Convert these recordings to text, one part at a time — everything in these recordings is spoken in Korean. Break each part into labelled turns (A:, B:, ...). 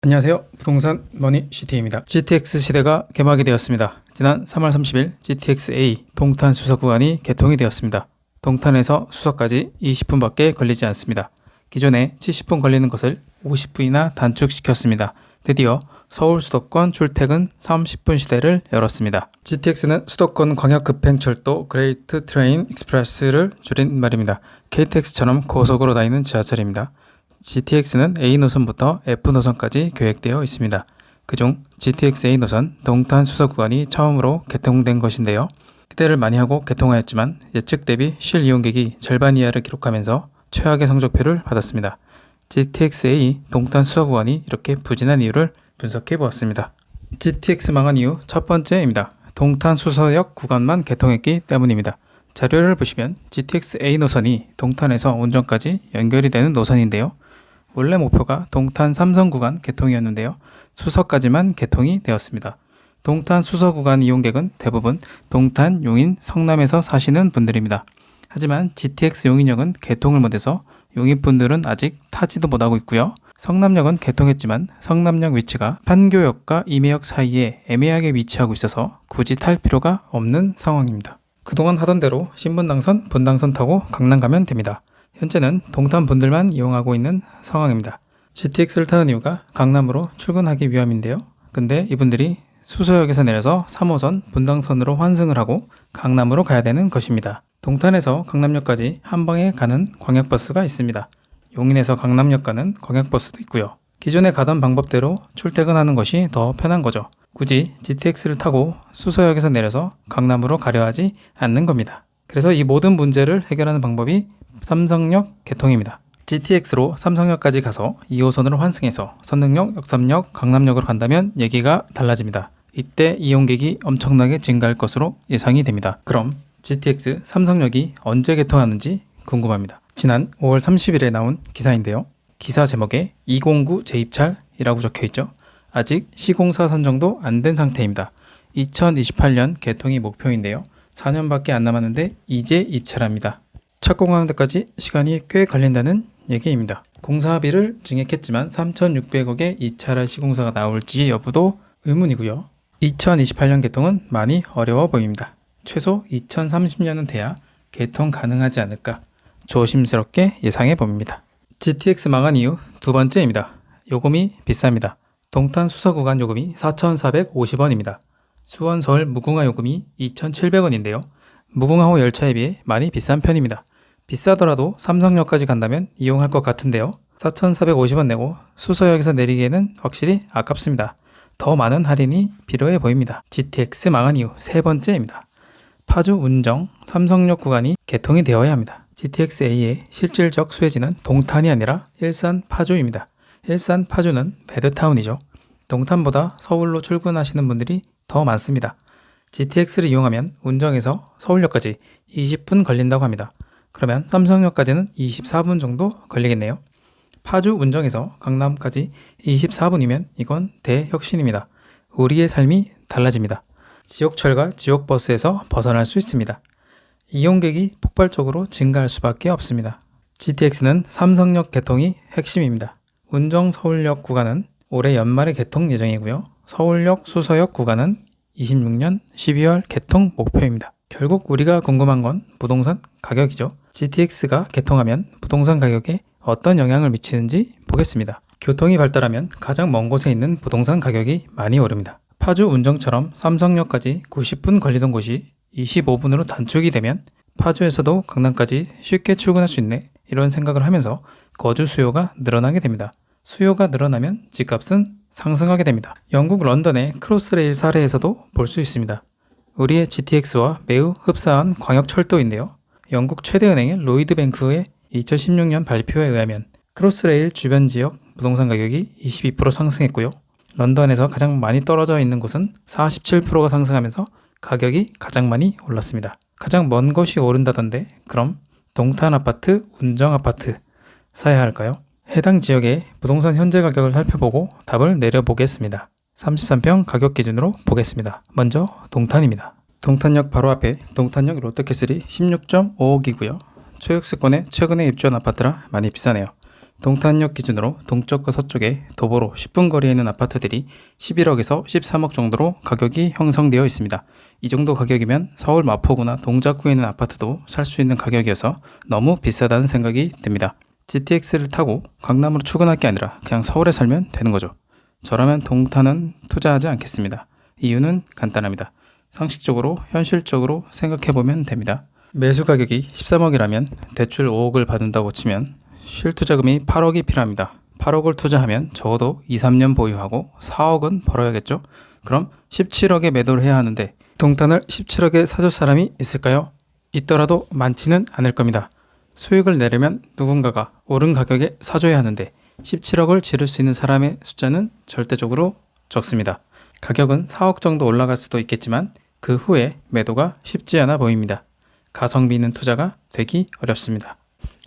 A: 안녕하세요. 부동산 머니시티입니다. GTX 시대가 개막이 되었습니다. 지난 3월 30일 GTX-A 동탄 수서 구간이 개통이 되었습니다. 동탄에서 수서까지 20분밖에 걸리지 않습니다. 기존에 70분 걸리는 것을 50분이나 단축시켰습니다. 드디어 서울 수도권 출퇴근 30분 시대를 열었습니다. GTX는 수도권 광역급행철도 그레이트 트레인 익스프레스를 줄인 말입니다. KTX처럼 고속으로 다니는 지하철입니다. GTX는 A 노선부터 F 노선까지 계획되어 있습니다. 그중 GTX A 노선 동탄 수서 구간이 처음으로 개통된 것인데요. 기대를 많이 하고 개통하였지만 예측 대비 실 이용객이 절반 이하를 기록하면서 최악의 성적표를 받았습니다. GTX A 동탄 수서 구간이 이렇게 부진한 이유를 분석해 보았습니다. GTX 망한 이유 첫 번째입니다. 동탄 수서역 구간만 개통했기 때문입니다. 자료를 보시면 GTX A 노선이 동탄에서 운정까지 연결이 되는 노선인데요. 원래 목표가 동탄 삼성 구간 개통이었는데요. 수서까지만 개통이 되었습니다. 동탄 수서 구간 이용객은 대부분 동탄, 용인, 성남에서 사시는 분들입니다. 하지만 GTX 용인역은 개통을 못해서 용인분들은 아직 타지도 못하고 있고요. 성남역은 개통했지만 성남역 위치가 판교역과 임해역 사이에 애매하게 위치하고 있어서 굳이 탈 필요가 없는 상황입니다. 그동안 하던 대로 신분당선, 분당선 타고 강남 가면 됩니다. 현재는 동탄 분들만 이용하고 있는 상황입니다. GTX를 타는 이유가 강남으로 출근하기 위함인데요. 근데 이분들이 수서역에서 내려서 3호선 분당선으로 환승을 하고 강남으로 가야 되는 것입니다. 동탄에서 강남역까지 한 방에 가는 광역버스가 있습니다. 용인에서 강남역 가는 광역버스도 있고요. 기존에 가던 방법대로 출퇴근하는 것이 더 편한 거죠. 굳이 GTX를 타고 수서역에서 내려서 강남으로 가려 하지 않는 겁니다. 그래서 이 모든 문제를 해결하는 방법이 삼성역 개통입니다. GTX로 삼성역까지 가서 2호선으로 환승해서 선릉역, 역삼역, 강남역으로 간다면 얘기가 달라집니다. 이때 이용객이 엄청나게 증가할 것으로 예상이 됩니다. 그럼 GTX 삼성역이 언제 개통하는지 궁금합니다. 지난 5월 30일에 나온 기사인데요. 기사 제목에 209 재입찰이라고 적혀있죠. 아직 시공사 선정도 안 된 상태입니다. 2028년 개통이 목표인데요. 4년밖에 안 남았는데 이제 입찰합니다. 착공하는 데까지 시간이 꽤 걸린다는 얘기입니다. 공사비를 증액했지만 3,600억에 입찰할 시공사가 나올지 여부도 의문이고요. 2028년 개통은 많이 어려워 보입니다. 최소 2030년은 돼야 개통 가능하지 않을까 조심스럽게 예상해 봅니다. GTX 망한 이유 두 번째입니다. 요금이 비쌉니다. 동탄 수서 구간 요금이 4,450원입니다. 수원 서울 무궁화 요금이 2,700원인데요. 무궁화호 열차에 비해 많이 비싼 편입니다. 비싸더라도 삼성역까지 간다면 이용할 것 같은데요. 4,450원 내고 수서역에서 내리기에는 확실히 아깝습니다. 더 많은 할인이 필요해 보입니다. GTX 망한 이유 세 번째입니다. 파주 운정 삼성역 구간이 개통이 되어야 합니다. GTX-A의 실질적 수혜지는 동탄이 아니라 일산 파주입니다. 일산 파주는 베드타운이죠. 동탄보다 서울로 출근하시는 분들이 더 많습니다. GTX를 이용하면 운정에서 서울역까지 20분 걸린다고 합니다. 그러면 삼성역까지는 24분 정도 걸리겠네요. 파주 운정에서 강남까지 24분이면 이건 대혁신입니다. 우리의 삶이 달라집니다. 지옥철과 지옥버스에서 벗어날 수 있습니다. 이용객이 폭발적으로 증가할 수밖에 없습니다. GTX는 삼성역 개통이 핵심입니다. 운정 서울역 구간은 올해 연말에 개통 예정이고요. 서울역 수서역 구간은 26년 12월 개통 목표입니다. 결국 우리가 궁금한 건 부동산 가격이죠. GTX가 개통하면 부동산 가격에 어떤 영향을 미치는지 보겠습니다. 교통이 발달하면 가장 먼 곳에 있는 부동산 가격이 많이 오릅니다. 파주 운정처럼 삼성역까지 90분 걸리던 곳이 25분으로 단축이 되면 파주에서도 강남까지 쉽게 출근할 수 있네 이런 생각을 하면서 거주 수요가 늘어나게 됩니다. 수요가 늘어나면 집값은 상승하게 됩니다. 영국 런던의 크로스레일 사례에서도 볼 수 있습니다. 우리의 GTX와 매우 흡사한 광역철도인데요. 영국 최대 은행인 로이드뱅크의 2016년 발표에 의하면 크로스레일 주변 지역 부동산 가격이 22% 상승했고요. 런던에서 가장 많이 떨어져 있는 곳은 47%가 상승하면서 가격이 가장 많이 올랐습니다. 가장 먼 곳이 오른다던데 그럼 동탄 아파트, 운정 아파트 사야 할까요? 해당 지역의 부동산 현재 가격을 살펴보고 답을 내려보겠습니다. 33평 가격 기준으로 보겠습니다. 먼저 동탄입니다. 동탄역 바로 앞에 동탄역 롯데캐슬이 16.5억이고요. 초역세권에 최근에 입주한 아파트라 많이 비싸네요. 동탄역 기준으로 동쪽과 서쪽에 도보로 10분 거리에 있는 아파트들이 11억에서 13억 정도로 가격이 형성되어 있습니다. 이 정도 가격이면 서울 마포구나 동작구에 있는 아파트도 살 수 있는 가격이어서 너무 비싸다는 생각이 듭니다. GTX를 타고 강남으로 출근할 게 아니라 그냥 서울에 살면 되는 거죠. 저라면 동탄은 투자하지 않겠습니다. 이유는 간단합니다. 상식적으로 현실적으로 생각해보면 됩니다. 매수 가격이 13억이라면 대출 5억을 받는다고 치면 실투자금이 8억이 필요합니다. 8억을 투자하면 적어도 2, 3년 보유하고 4억은 벌어야겠죠? 그럼 17억에 매도를 해야 하는데 동탄을 17억에 사줄 사람이 있을까요? 있더라도 많지는 않을 겁니다. 수익을 내려면 누군가가 오른 가격에 사줘야 하는데 17억을 지를 수 있는 사람의 숫자는 절대적으로 적습니다. 가격은 4억 정도 올라갈 수도 있겠지만 그 후에 매도가 쉽지 않아 보입니다. 가성비 있는 투자가 되기 어렵습니다.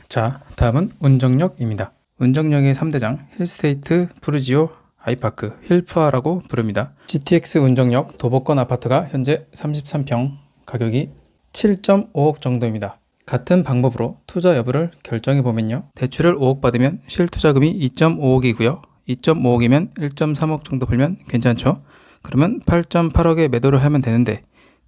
A: 자, 다음은 운정역입니다. 운정역의 3대장 힐스테이트, 푸르지오, 아이파크, 힐프아라고 부릅니다. GTX 운정역 도보권 아파트가 현재 33평, 가격이 7.5억 정도입니다. 같은 방법으로 투자 여부를 결정해보면요. 대출을 5억 받으면 실투자금이 2.5억이고요. 2.5억이면 1.3억 정도 벌면 괜찮죠? 그러면 8.8억에 매도를 하면 되는데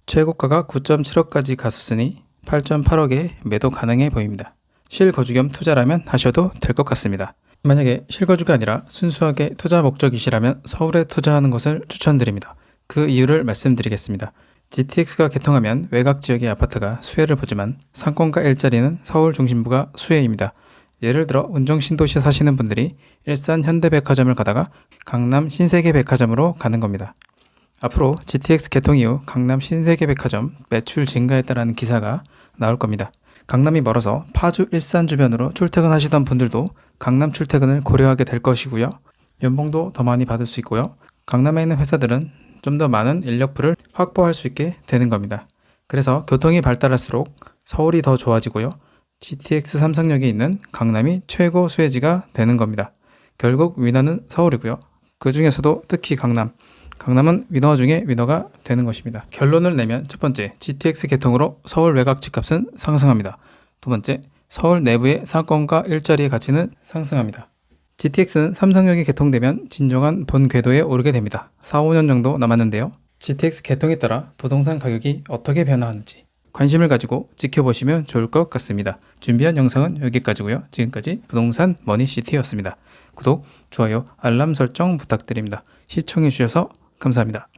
A: 최고가가 9.7억까지 갔었으니 8.8억에 매도 가능해 보입니다. 실거주 겸 투자라면 하셔도 될 것 같습니다. 만약에 실거주가 아니라 순수하게 투자 목적이시라면 서울에 투자하는 것을 추천드립니다. 그 이유를 말씀드리겠습니다. GTX가 개통하면 외곽 지역의 아파트가 수혜를 보지만 상권가 일자리는 서울 중심부가 수혜입니다. 예를 들어 운정 신도시에 사시는 분들이 일산 현대백화점을 가다가 강남 신세계백화점으로 가는 겁니다. 앞으로 GTX 개통 이후 강남 신세계백화점 매출 증가했다라는 기사가 나올 겁니다. 강남이 멀어서 파주, 일산 주변으로 출퇴근하시던 분들도 강남 출퇴근을 고려하게 될 것이고요. 연봉도 더 많이 받을 수 있고요. 강남에 있는 회사들은 좀 더 많은 인력풀을 확보할 수 있게 되는 겁니다. 그래서 교통이 발달할수록 서울이 더 좋아지고요. GTX 삼성역에 있는 강남이 최고 수혜지가 되는 겁니다. 결국 위너는 서울이고요. 그 중에서도 특히 강남은 위너 중에 위너가 되는 것입니다. 결론을 내면 첫 번째, GTX 개통으로 서울 외곽 집값은 상승합니다. 두 번째, 서울 내부의 상권과 일자리의 가치는 상승합니다. GTX는 삼성역이 개통되면 진정한 본 궤도에 오르게 됩니다. 4, 5년 정도 남았는데요. GTX 개통에 따라 부동산 가격이 어떻게 변화하는지 관심을 가지고 지켜보시면 좋을 것 같습니다. 준비한 영상은 여기까지고요. 지금까지 부동산 머니시티였습니다. 구독, 좋아요, 알람 설정 부탁드립니다. 시청해주셔서 감사합니다.